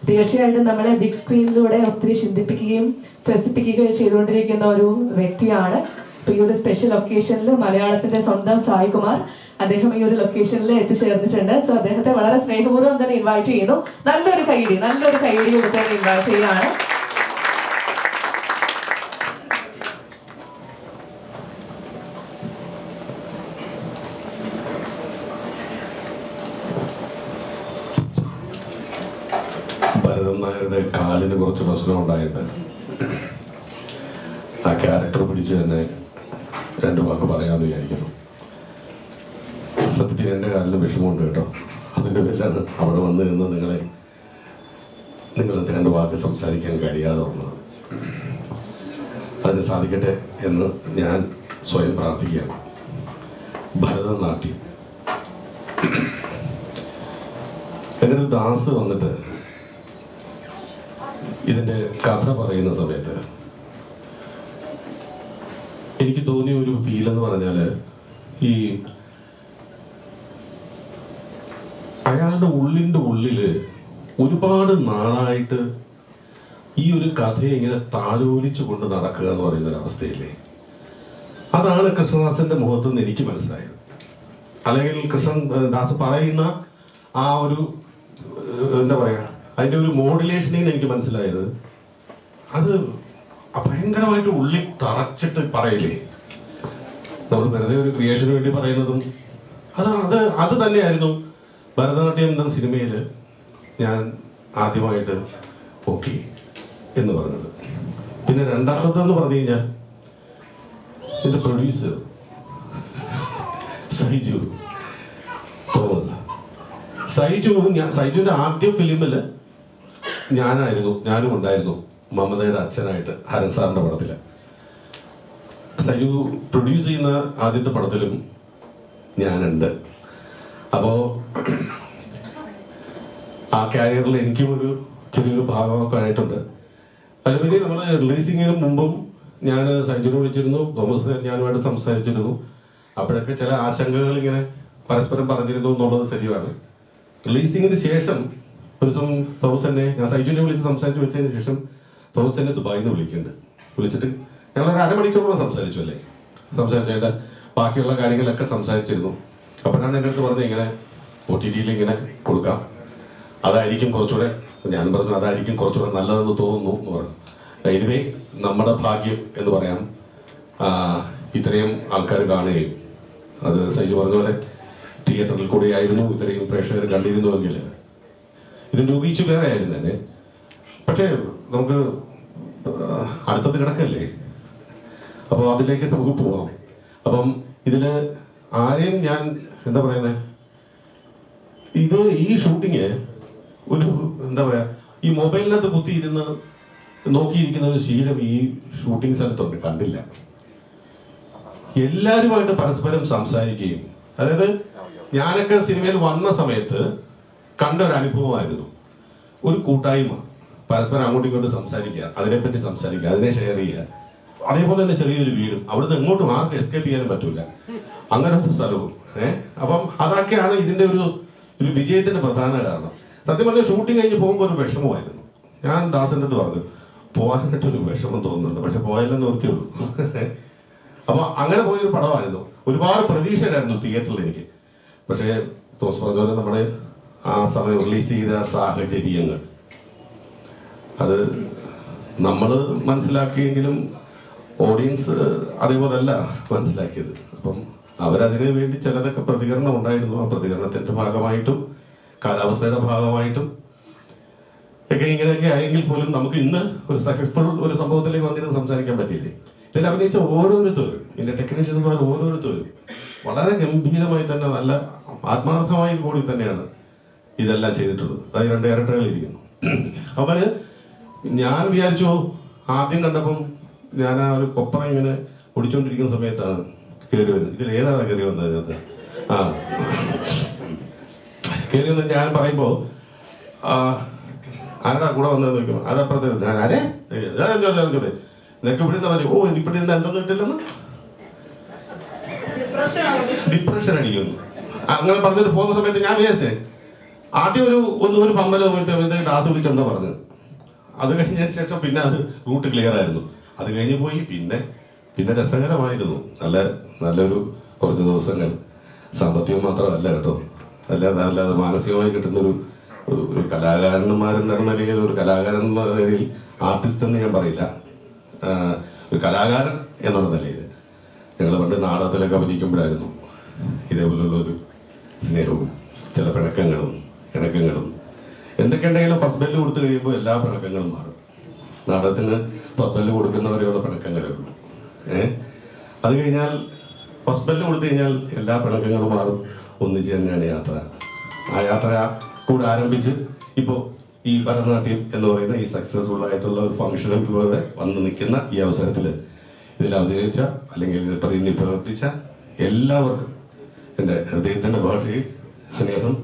തീർച്ചയായിട്ടും നമ്മളെ ബിഗ് സ്ക്രീനിലൂടെ ഒത്തിരി ചിന്തിപ്പിക്കുകയും ത്രസിപ്പിക്കുകയും ചെയ്തുകൊണ്ടിരിക്കുന്ന ഒരു വ്യക്തിയാണ്. ഇപ്പൊ ഈ ഒരു സ്പെഷ്യൽ ഒക്കേഷനിൽ മലയാളത്തിന്റെ സ്വന്തം സായികുമാർ അദ്ദേഹം ഈ ഒരു ലൊക്കേഷനിൽ എത്തിച്ചേർന്നിട്ടുണ്ട്. സോ അദ്ദേഹത്തെ വളരെ സ്നേഹപൂർവ്വം തന്നെ ഇൻവൈറ്റ് ചെയ്യുന്നു. നല്ലൊരു കൈയടി കൊടുത്ത് ഇൻവൈറ്റ് ചെയ്യാണ്. ഭരതൻ നായരുടെ കാലിന് കുറച്ച് പ്രശ്നം ഉണ്ടായിട്ട് ആ ക്യാരക്ടർ പിടിച്ച് തന്നെ 2 വാക്ക് പറയാമെന്ന് വിചാരിക്കുന്നു. സത്യത്തിൽ എൻ്റെ കാലിന് വിഷമമുണ്ട് കേട്ടോ. അതിൻ്റെ പേരിലാണ് അവിടെ വന്ന് നിന്ന് നിങ്ങളത് 2 വാക്ക് സംസാരിക്കാൻ കഴിയാതെ വന്നത്. അതിന് സാധിക്കട്ടെ എന്ന് ഞാൻ സ്വയം പ്രാർത്ഥിക്കുകയാണ്. ഭരതനാട്യം എൻ്റെ അടുത്ത് ദാസ് വന്നിട്ട് ഇതിൻ്റെ കഥ പറയുന്ന സമയത്ത് എനിക്ക് തോന്നിയ ഒരു ഫീൽ എന്ന് പറഞ്ഞാൽ, ഈ അയാളുടെ ഉള്ളില് ഒരുപാട് നാളായിട്ട് ഈ ഒരു കഥയെ ഇങ്ങനെ താലോലിച്ചു കൊണ്ട് നടക്കുക എന്ന് പറയുന്ന ഒരു അവസ്ഥയില്ലേ, അതാണ് കൃഷ്ണദാസന്റെ മുഖത്ത് നിന്ന് എനിക്ക് മനസ്സിലായത്. അല്ലെങ്കിൽ കൃഷ്ണദാസ് പറയുന്ന ആ ഒരു എന്താ പറയാ, അതിന്റെ ഒരു മോഡുലേഷനിൽ നിന്ന് എനിക്ക് മനസ്സിലായത്, അത് ഭയങ്കരമായിട്ട് ഉള്ളിൽ തറച്ചിട്ട് പറയില്ലേ. നമ്മൾ വെറുതെ ഒരു ക്രിയേഷന് വേണ്ടി പറയുന്നതും അത് തന്നെയായിരുന്നു ഭരതനാട്യം എന്ന സിനിമയിൽ ഞാൻ ആദ്യമായിട്ട് ഓക്കെ എന്ന് പറഞ്ഞത്. പിന്നെ രണ്ടാമതെന്ന് പറഞ്ഞു കഴിഞ്ഞാൽ ഇതിന്റെ പ്രൊഡ്യൂസർ സൈജു തോമസ്. സൈജുവിന്റെ ആദ്യ ഫിലിമിൽ ഞാനും ഉണ്ടായിരുന്നു മമതയുടെ അച്ഛനായിട്ട് ഹരൻ സാറിന്റെ പടത്തില്. സൈജു പ്രൊഡ്യൂസ് ചെയ്യുന്ന ആദ്യത്തെ പടത്തിലും ഞാനുണ്ട്. അപ്പോ ആ കാരിയറിൽ എനിക്കും ഒരു ചെറിയൊരു ഭാഗമൊക്കെ ആയിട്ടുണ്ട്. അതിലുപരി നമ്മൾ റിലീസിങ്ങിന് മുമ്പും ഞാൻ സൈജുവിനെ വിളിച്ചിരുന്നു, തോമസ് ഞാനുമായിട്ട് സംസാരിച്ചിരുന്നു. അപ്പോഴൊക്കെ ചില ആശങ്കകൾ ഇങ്ങനെ പരസ്പരം പറഞ്ഞിരുന്നു എന്നുള്ളത് ശരിയാണ്. റിലീസിങ്ങിന് ശേഷം ഒരു ദിവസം തോമസ് എന്നെ, ഞാൻ സൈജുവിനെ വിളിച്ച് സംസാരിച്ച് വെച്ചതിന് ശേഷം തോമസ് എന്നെ ദുബായിൽ നിന്ന് വിളിച്ചിട്ട് ഞങ്ങളൊരു അരമണിക്കൂറോളം സംസാരിച്ചു കഴിഞ്ഞാൽ ബാക്കിയുള്ള കാര്യങ്ങളൊക്കെ സംസാരിച്ചിരുന്നു. അപ്പോഴാണ് എൻ്റെ അടുത്ത് പറഞ്ഞത് ഇങ്ങനെ OTT-യിൽ ഇങ്ങനെ കൊടുക്കാം, അതായിരിക്കും കുറച്ചുകൂടെ, ഞാൻ പറഞ്ഞു അതായിരിക്കും കുറച്ചുകൂടെ നല്ലതെന്ന് തോന്നുന്നു എന്ന് പറഞ്ഞു. എനിവേ നമ്മുടെ ഭാഗ്യം എന്ന് പറയാം, ഇത്രയും ആൾക്കാർ കാണുകയും, അത് സൈജു പറഞ്ഞ പോലെ തിയേറ്ററിൽ കൂടെ ആയിരുന്നു ഇത്രയും പ്രേക്ഷകർ കണ്ടിരുന്നുവെങ്കിൽ ഇതിൻ്റെ റീച്ച് വേറെ ആയിരുന്നു തന്നെ. പക്ഷേ നമുക്ക് അടുത്തത് കിടക്കല്ലേ, അപ്പോൾ അതിലേക്ക് നമുക്ക് പോവാം. അപ്പം ഇതിൽ ആരെയും ഞാൻ എന്താ പറയുന്നത്, ഈ ഷൂട്ടിങ് ഒരു എന്താ പറയാ, ഈ മൊബൈലിനകത്ത് കുത്തിയിരുന്ന് നോക്കിയിരിക്കുന്ന ഒരു ശീലം ഈ ഷൂട്ടിംഗ് സ്ഥലത്തുണ്ട്, കണ്ടില്ല. എല്ലാവരുമായിട്ട് പരസ്പരം സംസാരിക്കുകയും, അതായത് ഞാനൊക്കെ സിനിമയിൽ വന്ന സമയത്ത് കണ്ട ഒരു അനുഭവമായിരുന്നു. ഒരു കൂട്ടായ്മ, പരസ്പരം അങ്ങോട്ടും ഇങ്ങോട്ടും സംസാരിക്കുക, അതിനെപ്പറ്റി സംസാരിക്കുക, അതിനെ ഷെയർ ചെയ്യുക. അതേപോലെ തന്നെ ചെറിയൊരു വീടും, അവിടുന്ന് എങ്ങോട്ടും ആർക്കും എസ്കേപ്പ് ചെയ്യാനും പറ്റൂല, അങ്ങനെ ഒരു സ്ഥലവും. അപ്പം അതൊക്കെയാണ് ഇതിന്റെ ഒരു വിജയത്തിന്റെ പ്രധാന കാരണം. സത്യം പറഞ്ഞാൽ ഷൂട്ടിംഗ് കഴിഞ്ഞ് പോകുമ്പോൾ ഒരു വിഷമമായിരുന്നു. ഞാൻ ദാസന്റെ അടുത്ത് പറഞ്ഞു, പോകാനായിട്ടൊരു വിഷമം തോന്നുന്നുണ്ട്, പക്ഷെ പോയാലെന്ന് ഓർത്തിയുള്ളൂ. അപ്പൊ അങ്ങനെ പോയൊരു പടമായിരുന്നു. ഒരുപാട് പ്രതീക്ഷയായിരുന്നു തിയേറ്ററിൽ എനിക്ക്. പക്ഷേ തോമസ് പറഞ്ഞ പോലെ നമ്മുടെ ആ സമയം റിലീസ് ചെയ്ത സാഹചര്യങ്ങൾ, അത് നമ്മൾ മനസ്സിലാക്കിയെങ്കിലും ഓഡിയൻസ് അതേപോലെ അല്ല മനസ്സിലാക്കിയത്. അപ്പം അവരതിനു വേണ്ടി ചിലതൊക്കെ പ്രതികരണം ഉണ്ടായിരുന്നു. ആ പ്രതികരണത്തിന്റെ ഭാഗമായിട്ടും കാലാവസ്ഥയുടെ ഭാഗമായിട്ടും ഒക്കെ ഇങ്ങനെയൊക്കെ ആയെങ്കിൽ പോലും നമുക്ക് ഇന്ന് ഒരു സക്സസ്ഫുൾ ഒരു സംഭവത്തിലേക്ക് വന്നിരുന്ന് സംസാരിക്കാൻ പറ്റിയില്ലേ. ഇതിൽ അഭിനയിച്ച ഓരോരുത്തരും, ഇതിന്റെ ടെക്നീഷ്യന്മാർ ഓരോരുത്തരും വളരെ ഗംഭീരമായി തന്നെ, നല്ല ആത്മാർത്ഥമായി കൂടി തന്നെയാണ് ഇതെല്ലാം ചെയ്തിട്ടുള്ളത്. അതായത് 2 ഡയറക്ടറുകൾ ഇരിക്കുന്നു. അവര്, ഞാൻ വിചാരിച്ചു ആദ്യം കണ്ടപ്പം, ഞാൻ ആ ഒരു കൊപ്പറ ഇങ്ങനെ ഓടിച്ചുകൊണ്ടിരിക്കുന്ന സമയത്താണ് കയറി വരുന്നത്. ഇതിൽ ഏതാണ് കയറി വന്നത്? അതിനകത്ത് കയറി വന്ന് ഞാൻ പറയുമ്പോ ആരാ കൂടെ വന്നത് നോക്കുമ്പോ അതപ്പുറത്ത് ഞാൻ ആരെ നിനക്ക് ഇവിടുന്ന് പറഞ്ഞു, ഓ ഇനിയിപ്പോ എന്തൊന്നും കിട്ടില്ലെന്ന് ഡിപ്രഷൻ അടിക്കുന്നു. അങ്ങനെ പറഞ്ഞിട്ട് പോകുന്ന സമയത്ത് ഞാൻ വിചാരിച്ചേ ആദ്യം ഒരു പമ്പലോ ദാസ് വിളിച്ചെന്താ പറഞ്ഞത്. അത് കഴിഞ്ഞതിന് ശേഷം പിന്നെ അത് റൂട്ട് ക്ലിയർ ആയിരുന്നു. അത് കഴിഞ്ഞ് പോയി പിന്നെ രസകരമായിരുന്നു. നല്ലൊരു കുറച്ച് ദിവസങ്ങൾ. സാമ്പത്തികം മാത്രമല്ല കേട്ടോ, അല്ലാതെ മാനസികമായി കിട്ടുന്നൊരു കലാകാരന്മാരെന്ന നിലയിൽ, ഒരു കലാകാരൻ എന്ന നിലയിൽ, ആർട്ടിസ്റ്റ് എന്ന് ഞാൻ പറയില്ല, ഒരു കലാകാരൻ എന്നുള്ള നിലയിൽ ഞങ്ങൾ പണ്ട് നാടകത്തിലൊക്കെ അഭിനയിക്കുമ്പോഴായിരുന്നു ഇതേപോലുള്ള ഒരു സ്നേഹവും ചില പിണക്കങ്ങളും എന്തൊക്കെ ഉണ്ടെങ്കിലും ഫസ്റ്റ് ബെല്ല് കൊടുത്തു കഴിയുമ്പോൾ എല്ലാ പിണക്കങ്ങളും മാറും. നാടകത്തിന് ഫസ്റ്റ് ബെല്ല് കൊടുക്കുന്നവരെയുള്ള പിണക്കങ്ങളേ ഉള്ളൂ. അത് കഴിഞ്ഞാൽ ഫസ്റ്റ് ബെല്ല് കൊടുത്തു കഴിഞ്ഞാൽ എല്ലാ പിണക്കങ്ങളും മാറും. ഒന്നിച്ച് തന്നെയാണ് യാത്ര. ആ യാത്ര കൂടെ ആരംഭിച്ച് ഇപ്പോൾ ഈ ഭരതനാട്യം എന്ന് പറയുന്ന ഈ സക്സസ്ഫുൾ ആയിട്ടുള്ള ഒരു ഫംഗ്ഷനിലൂടെ വന്ന് നിൽക്കുന്ന ഈ അവസരത്തിൽ ഇതിൽ അവതരിച്ച അല്ലെങ്കിൽ ഇതിൽ പ്രവർത്തിച്ച എല്ലാവർക്കും എൻ്റെ ഹൃദയത്തിൻ്റെ ഭാഷയിൽ സ്നേഹം.